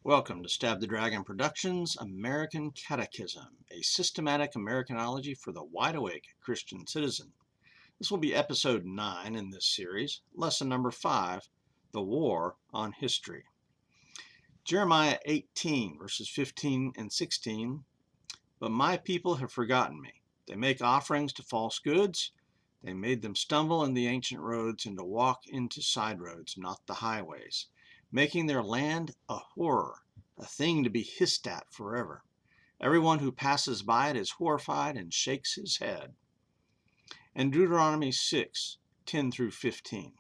Welcome to Stab the Dragon Productions American Catechism, a systematic Americanology for the wide-awake Christian citizen. This will be episode 9 in this series, lesson number 5, The War on History. Jeremiah 18, verses 15 and 16, But my people have forgotten me. They make offerings to false goods. They made them stumble in the ancient roads and to walk into side roads, not the highways, making their land a horror, a thing to be hissed at forever. Everyone who passes by it is horrified and shakes his head. And Deuteronomy 6:10 through 15.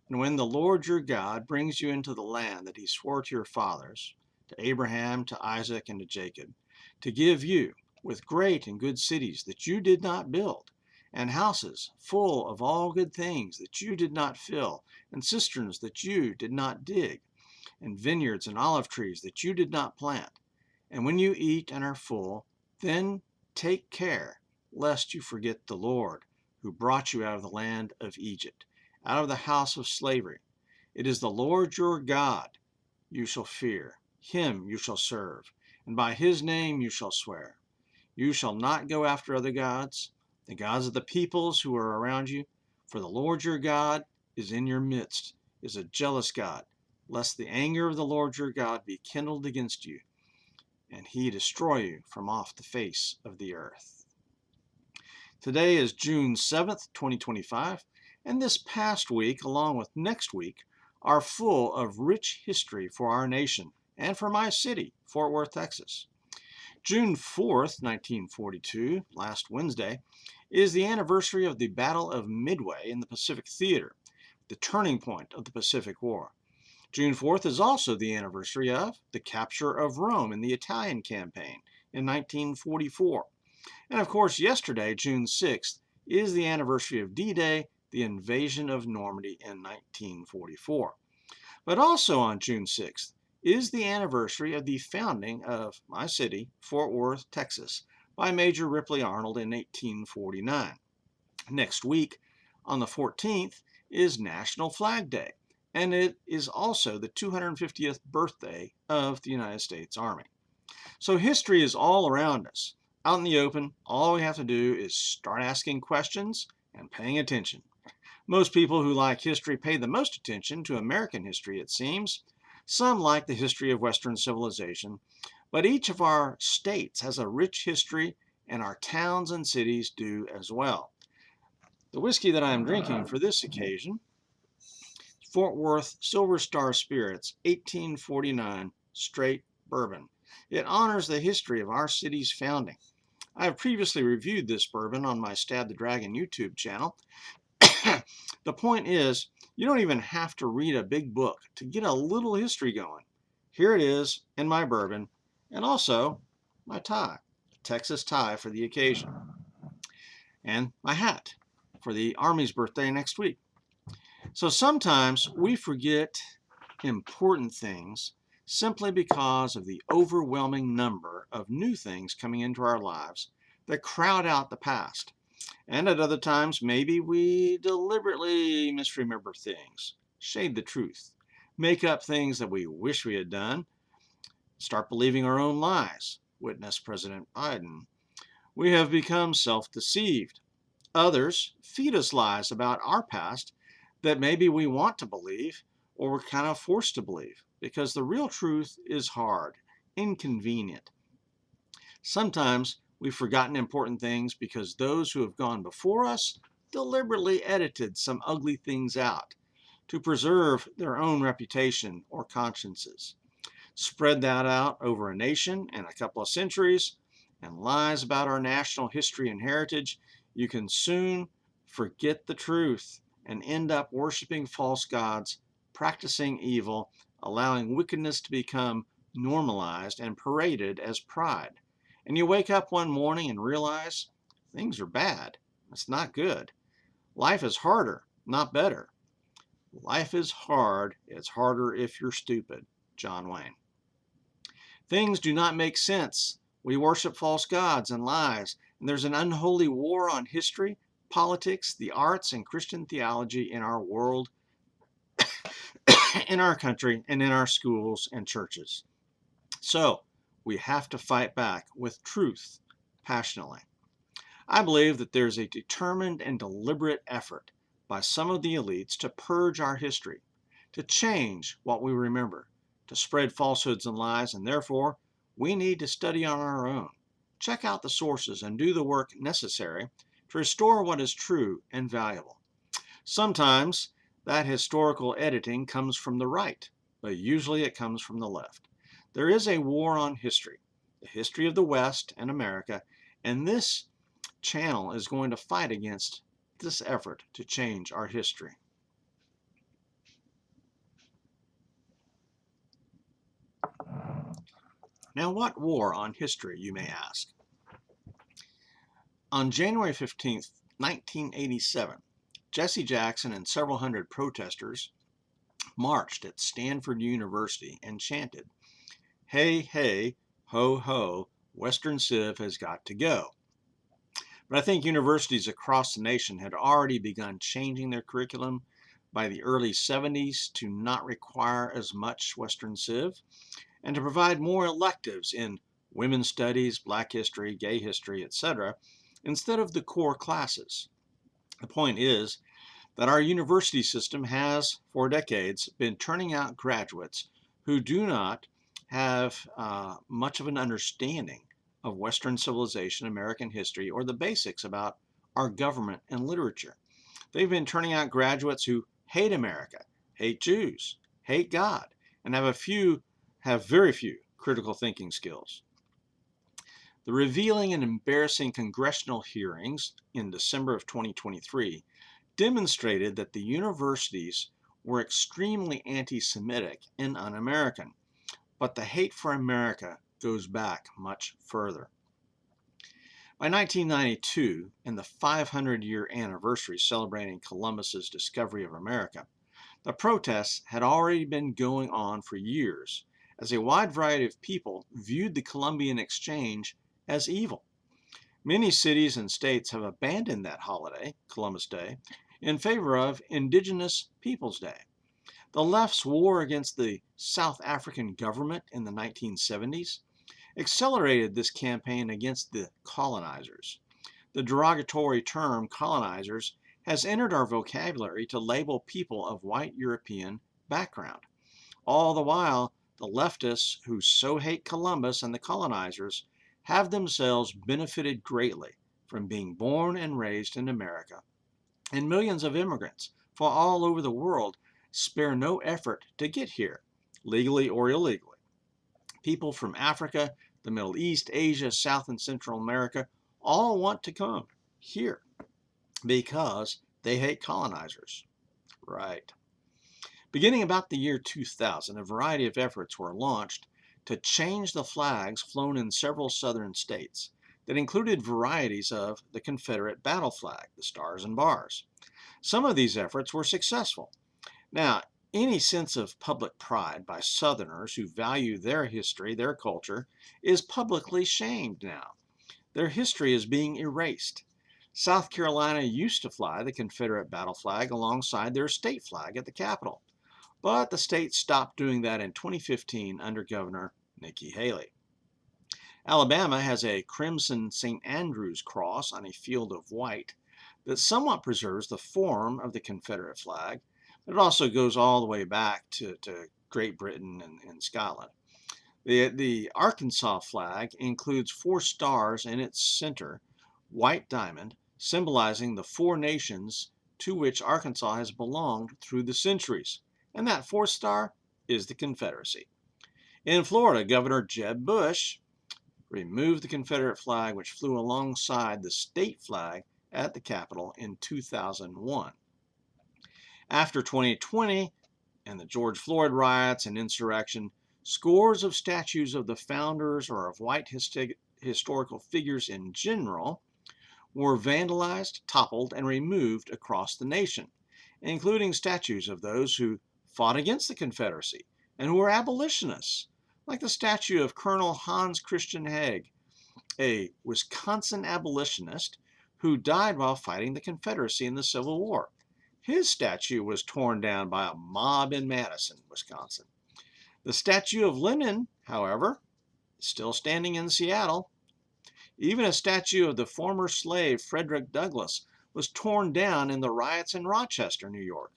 And when the Lord your God brings you into the land that he swore to your fathers, to Abraham, to Isaac, and to Jacob, to give you, with great and good cities that you did not build, and houses full of all good things that you did not fill, and cisterns that you did not dig, and vineyards and olive trees that you did not plant. And when you eat and are full, then take care lest you forget the Lord, who brought you out of the land of Egypt, out of the house of slavery. It is the Lord your God you shall fear, him you shall serve, and by his name you shall swear. You shall not go after other gods, the gods of the peoples who are around you, for the Lord your God is in your midst, is a jealous God, lest the anger of the Lord your God be kindled against you, and he destroy you from off the face of the earth. Today is June 7th, 2025, and this past week, along with next week, are full of rich history for our nation and for my city, Fort Worth, Texas. June 4th, 1942, last Wednesday, is the anniversary of the Battle of Midway in the Pacific Theater, the turning point of the Pacific War. June 4th is also the anniversary of the capture of Rome in the Italian campaign in 1944. And of course, yesterday, June 6th, is the anniversary of D-Day, the invasion of Normandy in 1944. But also on June 6th is the anniversary of the founding of my city, Fort Worth, Texas, by Major Ripley Arnold in 1849. Next week, on the 14th, is National Flag Day, and it is also the 250th birthday of the United States Army. So history is all around us. Out in the open, all we have to do is start asking questions and paying attention. Most people who like history pay the most attention to American history, it seems. Some like the history of Western civilization, but each of our states has a rich history, and our towns and cities do as well. The whiskey that I am drinking for this occasion, Fort Worth Silver Star Spirits 1849 Straight Bourbon. It honors the history of our city's founding. I have previously reviewed this bourbon on my Stab the Dragon YouTube channel. The point is, you don't even have to read a big book to get a little history going. Here it is in my bourbon, and also my tie, Texas tie for the occasion, and my hat for the Army's birthday next week. So sometimes we forget important things simply because of the overwhelming number of new things coming into our lives that crowd out the past. And at other times, maybe we deliberately misremember things, shade the truth, make up things that we wish we had done, start believing our own lies, witness President Biden. We have become self-deceived. Others feed us lies about our past that maybe we want to believe or we're kind of forced to believe, because the real truth is hard, inconvenient. Sometimes we've forgotten important things because those who have gone before us deliberately edited some ugly things out to preserve their own reputation or consciences. Spread that out over a nation and a couple of centuries, and lies about our national history and heritage, you can soon forget the truth and end up worshiping false gods, practicing evil, allowing wickedness to become normalized and paraded as pride. And you wake up one morning and realize things are bad. It's not good. Life is harder, not better. Life is hard. It's harder if you're stupid. John Wayne. Things do not make sense. We worship false gods and lies, and there's an unholy war on history, politics, the arts, and Christian theology in our world, in our country, and in our schools and churches. So we have to fight back with truth passionately. I believe that there's a determined and deliberate effort by some of the elites to purge our history, to change what we remember, to spread falsehoods and lies, and therefore we need to study on our own, check out the sources, and do the work necessary to restore what is true and valuable. Sometimes that historical editing comes from the right, but usually it comes from the left. There is a war on history, the history of the West and America, and this channel is going to fight against this effort to change our history. Now, what war on history, you may ask? On January 15th, 1987, Jesse Jackson and several hundred protesters marched at Stanford University and chanted, "Hey, hey, ho, ho, Western Civ has got to go." But I think universities across the nation had already begun changing their curriculum by the early 70s to not require as much Western Civ and to provide more electives in women's studies, black history, gay history, etc., instead of the core classes. The point is that our university system has, for decades, been turning out graduates who do not have much of an understanding of Western civilization, American history, or the basics about our government and literature. They've been turning out graduates who hate America, hate Jews, hate God, and have very few critical thinking skills. The revealing and embarrassing congressional hearings in December of 2023 demonstrated that the universities were extremely anti-Semitic and un-American, but the hate for America goes back much further. By 1992, and the 500-year anniversary celebrating Columbus's discovery of America, the protests had already been going on for years, as a wide variety of people viewed the Columbian Exchange as evil. Many cities and states have abandoned that holiday, Columbus Day, in favor of Indigenous Peoples Day. The left's war against the South African government in the 1970s accelerated this campaign against the colonizers. The derogatory term colonizers has entered our vocabulary to label people of white European background. All the while, the leftists who so hate Columbus and the colonizers have themselves benefited greatly from being born and raised in America. And millions of immigrants from all over the world spare no effort to get here, legally or illegally. People from Africa, the Middle East, Asia, South and Central America all want to come here because they hate colonizers. Right. Beginning about the year 2000, a variety of efforts were launched to change the flags flown in several southern states that included varieties of the Confederate battle flag, the stars and bars. Some of these efforts were successful. Now, any sense of public pride by Southerners who value their history, their culture, is publicly shamed now. Their history is being erased. South Carolina used to fly the Confederate battle flag alongside their state flag at the Capitol, but the state stopped doing that in 2015 under Governor Nikki Haley. Alabama has a crimson St. Andrew's cross on a field of white that somewhat preserves the form of the Confederate flag. It also goes all the way back to Great Britain and Scotland. The Arkansas flag includes 4 stars in its center, white diamond, symbolizing the 4 nations to which Arkansas has belonged through the centuries. And that 4th star is the Confederacy. In Florida, Governor Jeb Bush removed the Confederate flag, which flew alongside the state flag at the Capitol in 2001. After 2020 and the George Floyd riots and insurrection, scores of statues of the founders or of white historical figures in general were vandalized, toppled, and removed across the nation, including statues of those who fought against the Confederacy and who were abolitionists, like the statue of Colonel Hans Christian Haig, a Wisconsin abolitionist who died while fighting the Confederacy in the Civil War. His statue was torn down by a mob in Madison, Wisconsin. The statue of Lenin, however, still standing in Seattle. Even a statue of the former slave Frederick Douglass was torn down in the riots in Rochester, New York.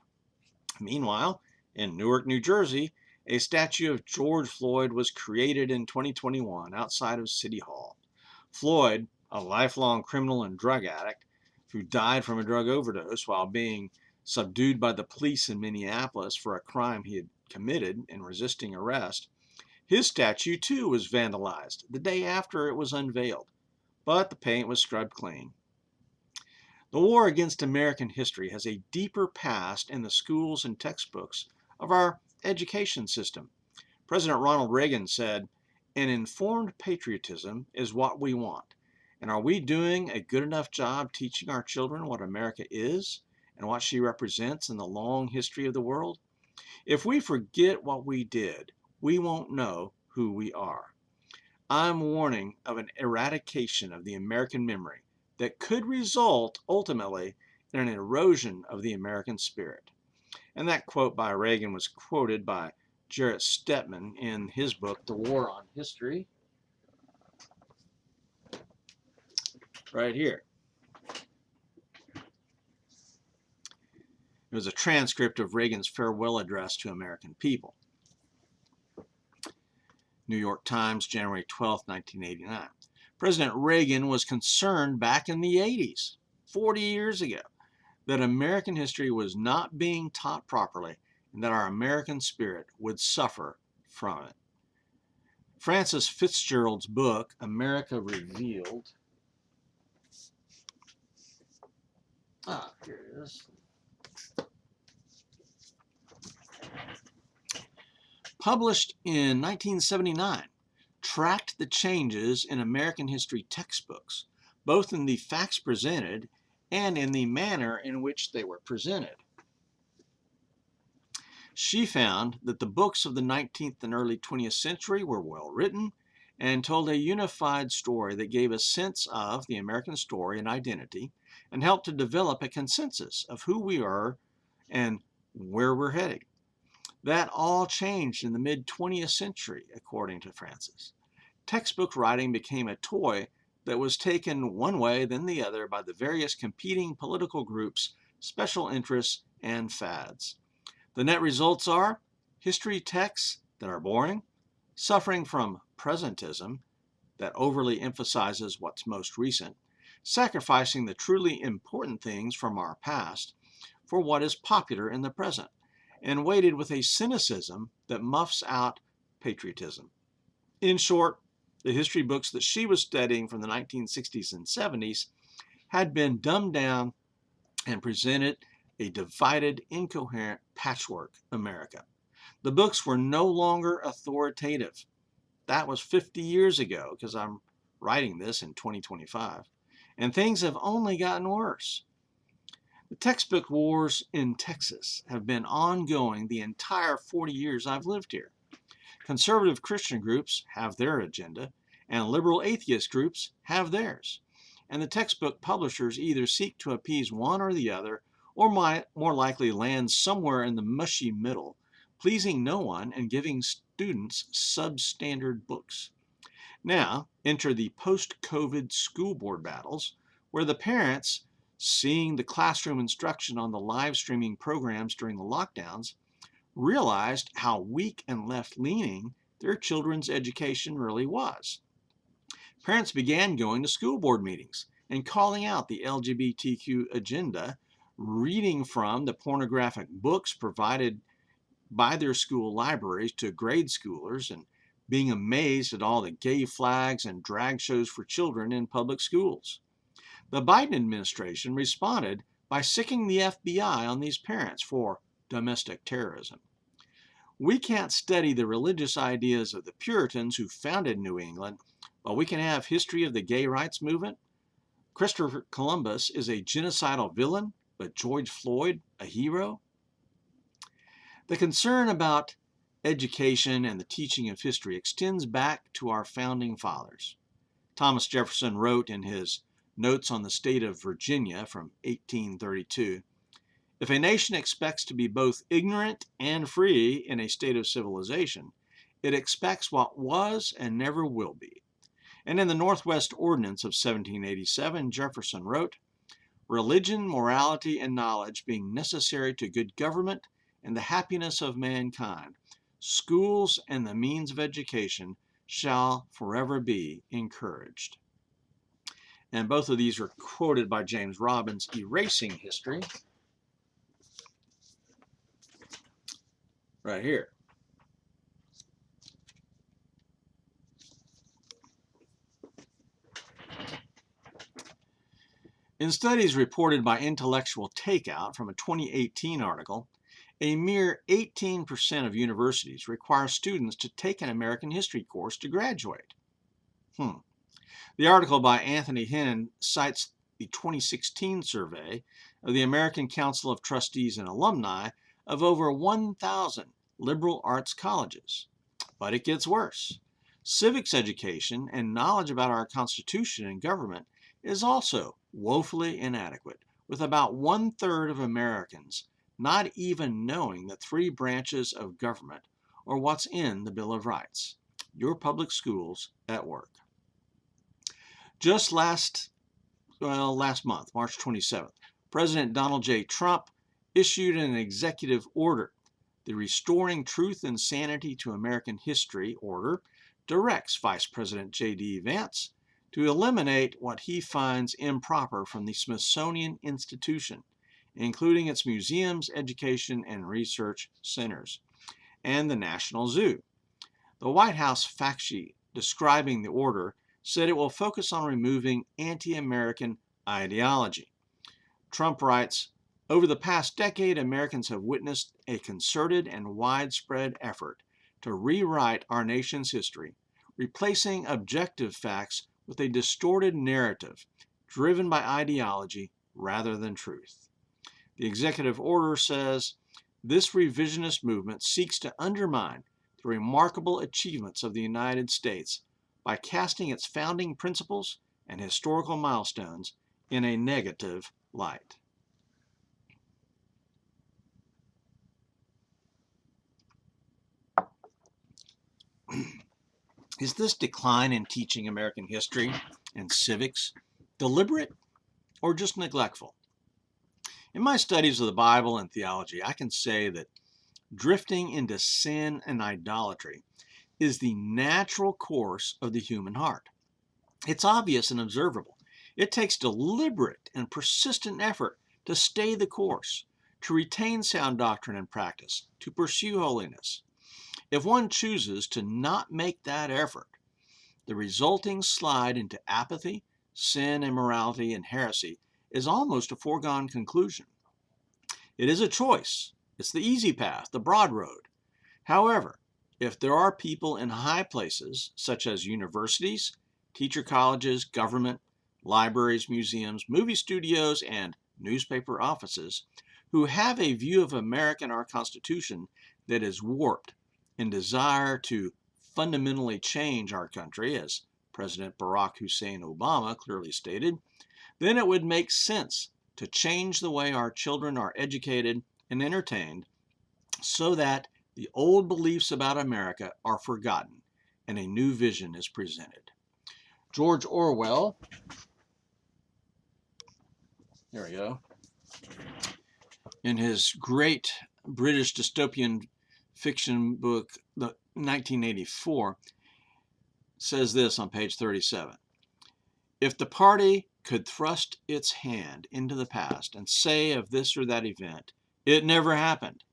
Meanwhile, in Newark, New Jersey, a statue of George Floyd was created in 2021 outside of City Hall. Floyd, a lifelong criminal and drug addict who died from a drug overdose while being subdued by the police in Minneapolis for a crime he had committed in resisting arrest, his statue too was vandalized the day after it was unveiled, but the paint was scrubbed clean. The war against American history has a deeper past in the schools and textbooks of our education system. President Ronald Reagan said, "An informed patriotism is what we want." And are we doing a good enough job teaching our children what America is and what she represents in the long history of the world? If we forget what we did, we won't know who we are. I'm warning of an eradication of the American memory that could result ultimately in an erosion of the American spirit. And that quote by Reagan was quoted by Jarrett Stepman in his book, The War on History, right here. It was a transcript of Reagan's farewell address to American people. New York Times, January 12, 1989. President Reagan was concerned back in the 80s, 40 years ago, that American history was not being taught properly and that our American spirit would suffer from it. Francis Fitzgerald's book, America Revealed, here it is, published in 1979, tracked the changes in American history textbooks, both in the facts presented and in the manner in which they were presented. She found that the books of the 19th and early 20th century were well written and told a unified story that gave a sense of the American story and identity and helped to develop a consensus of who we are and where we're heading. That all changed in the mid-20th century, according to Francis. Textbook writing became a toy that was taken one way then the other by the various competing political groups, special interests, and fads. The net results are history texts that are boring, suffering from presentism that overly emphasizes what's most recent, sacrificing the truly important things from our past for what is popular in the present, and weighted with a cynicism that muffs out patriotism. In short, the history books that she was studying from the 1960s and 70s had been dumbed down and presented a divided, incoherent patchwork America. The books were no longer authoritative. That was 50 years ago, because I'm writing this in 2025, and things have only gotten worse. The textbook wars in Texas have been ongoing the entire 40 years I've lived here. Conservative Christian groups have their agenda, and liberal atheist groups have theirs. And the textbook publishers either seek to appease one or the other, or might more likely land somewhere in the mushy middle, pleasing no one and giving students substandard books. Now enter the post-COVID school board battles, where the parents, seeing the classroom instruction on the live streaming programs during the lockdowns, realized how weak and left-leaning their children's education really was. Parents began going to school board meetings and calling out the LGBTQ agenda, reading from the pornographic books provided by their school libraries to grade schoolers, and being amazed at all the gay flags and drag shows for children in public schools. The Biden administration responded by sicking the FBI on these parents for domestic terrorism. We can't study the religious ideas of the Puritans who founded New England, but we can have history of the gay rights movement. Christopher Columbus is a genocidal villain, but George Floyd a hero. The concern about education and the teaching of history extends back to our founding fathers. Thomas Jefferson wrote in his Notes on the State of Virginia from 1832, "If a nation expects to be both ignorant and free in a state of civilization, It expects what was and never will be. And in the Northwest Ordinance of 1787, Jefferson wrote, "Religion, morality, and knowledge being necessary to good government and the happiness of mankind, schools and the means of education shall forever be encouraged." And both of these are quoted by James Robbins, Erasing History, right here. In studies reported by Intellectual Takeout from a 2018 article, a mere 18% of universities require students to take an American history course to graduate. The article by Anthony Hennon cites the 2016 survey of the American Council of Trustees and Alumni of over 1,000 liberal arts colleges. But it gets worse. Civics education and knowledge about our Constitution and government is also woefully inadequate, with about 1/3 of Americans not even knowing the 3 branches of government or what's in the Bill of Rights. Your public schools at work. Just last month, March 27th, President Donald J. Trump issued an executive order. The Restoring Truth and Sanity to American History order directs Vice President J.D. Vance to eliminate what he finds improper from the Smithsonian Institution, including its museums, education, and research centers, and the National Zoo. The White House fact sheet describing the order said it will focus on removing anti-American ideology. Trump writes, "Over the past decade, Americans have witnessed a concerted and widespread effort to rewrite our nation's history, replacing objective facts with a distorted narrative driven by ideology rather than truth." The executive order says, "This revisionist movement seeks to undermine the remarkable achievements of the United States by casting its founding principles and historical milestones in a negative light." Is this decline in teaching American history and civics deliberate or just neglectful? In my studies of the Bible and theology, I can say that drifting into sin and idolatry is the natural course of the human heart. It's obvious and observable. It takes deliberate and persistent effort to stay the course, to retain sound doctrine and practice, to pursue holiness. If one chooses to not make that effort, the resulting slide into apathy, sin, immorality, and heresy is almost a foregone conclusion. It is a choice. It's the easy path, the broad road. However, if there are people in high places, such as universities, teacher colleges, government, libraries, museums, movie studios, and newspaper offices, who have a view of America and our Constitution that is warped and desire to fundamentally change our country, as President Barack Hussein Obama clearly stated, then it would make sense to change the way our children are educated and entertained so that the old beliefs about America are forgotten and a new vision is presented. George Orwell, there we go, in his great British dystopian fiction book, The 1984, says this on page 37. "If the party could thrust its hand into the past and say of this or that event, 'It never happened,'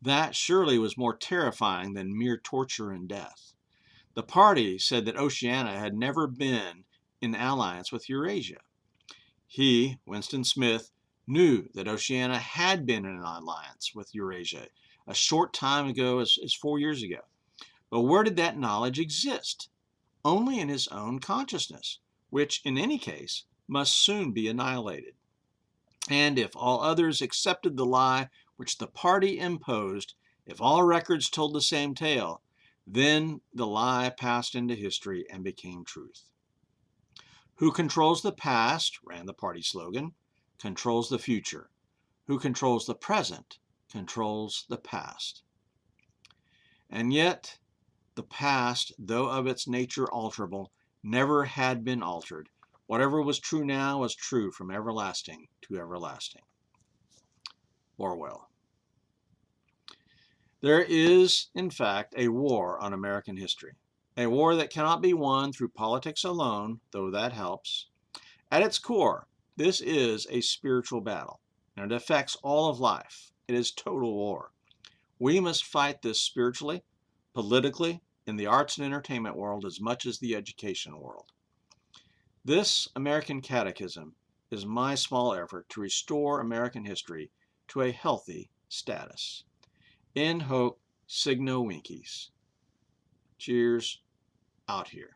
that surely was more terrifying than mere torture and death. The party said that Oceania had never been in alliance with Eurasia. He, Winston Smith, knew that Oceania had been in an alliance with Eurasia a short time ago, as 4 years ago. But where did that knowledge exist? Only in his own consciousness, which in any case must soon be annihilated. And if all others accepted the lie which the party imposed, if all records told the same tale, then the lie passed into history and became truth. Who controls the past, ran the party slogan, controls the future. Who controls the present, controls the past." And yet, The past, though of its nature alterable, never had been altered. Whatever was true now was true from everlasting to everlasting. Orwell. There is, in fact, a war on American history. A war that cannot be won through politics alone, though that helps. At its core, this is a spiritual battle, and it affects all of life. It is total war. We must fight this spiritually, politically, in the arts and entertainment world as much as the education world. This American Catechism is my small effort to restore American history to a healthy status. In hoc signo vinces. Cheers, out here.